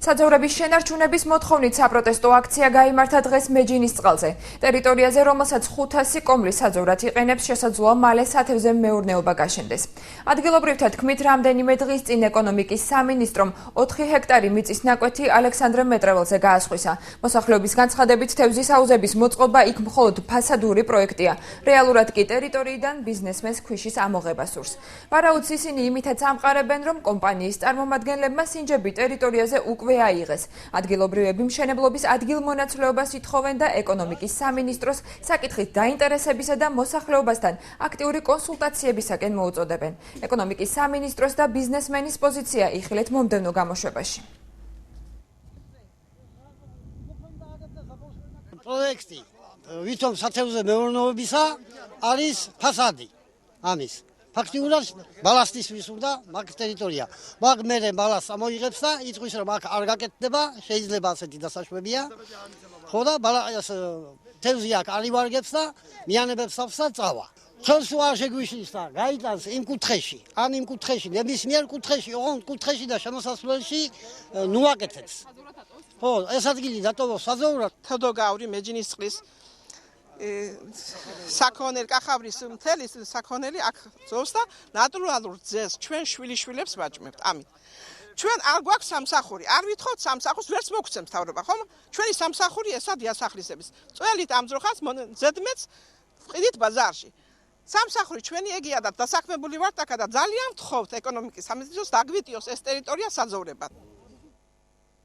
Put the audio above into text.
საძოვრების შენარჩუნების მოთხოვნით საპროტესტო აქცია გაიმართა დღეს მეჯინისწყალზე. ტერიტორიაზე, რომელსაც 500 კომლის საძოვრად იყენებს, შესაძლოა მალე სათევზე მეურნეობა გაშენდეს. ადგილობრივთა თქმით, რამდენიმე დღის წინ ეკონომიკის სამინისტრომ 4 ჰექტარი მიწის ნაკვეთი ალექსანდრე მეტრეველზე გაასხვისა. მოსახლეობის განცხადებით, თევზის აუზების მოწყობა იქ მხოლოდ ფასადური პროექტია. რეალურად კი ტერიტორიიდან ბიზნესმენს ქვიშის ამოღება სურს. ვარაუდს ისინი იმითაც ამყარებენ, რომ კომპანიის წარმომადგენლებმა სინჯები ტერიტორიაზე უკვე აიღეს. ადგილობრივები მშენებლობის ადგილმონაცვლეობას ითხოვენ და ეკონომიკის სამინისტროს საკითხით დაინტერესებისა და მოსახლეობასთან აქტიური კონსულტაციებისაკენ მოუწოდებენ. ეკონომიკის სამინისტროს და ბიზნესმენის პოზიცია იხილეთ მომდევნო გამოშვებაში. პროექტი ვითომ სათევზე მეურნეობისა არის ფასადი ამის. ფაქტიურად ბალასტის ვის უნდა მაგ ტერიტორია. მაგ მერე ბალასტს ამოიღებს და იწვის რომ აქ არ გაკეთდება, შეიძლება ასეთი დასაშვებია. ხო და თევზი აქ არ ივარგებს და მიანებებს აქვს და წავა. ხელს უარ შეგვიშლის და გაიტანს იმ კუთხეში, ან იმ კუთხეში, ნებისმიერ კუთხეში, ოღონდ კუთხეში და შემოსასვლელში ნუაკეთებს. ხო, ეს ადგილი დატოვოს საზოვრად. თოდოგავრი მეჯინისწყლის საქონელი კახაბრის მთელი საქონელი აქ ძოვს და ნატურალურ ძეს ჩვენ შვილიშვილებს ვაჭმევთ. ამით ჩვენ არ გვაქვს სამსახური, არ ვითხოვთ სამსახურს, ვერც მოგცემს თავრობა, ხომ? ჩვენი სამსახური ესა დიასახლისების. წველით ამძროხას ზედმეც ვყიდით ბაზარში. სამსახური ჩვენი ეგია და დასაქმებული ვართ აქა და ძალიან ვთხოვთ ეკონომიკის სამინისტროს დაგვიტიოს ეს ტერიტორია საძოვრებად.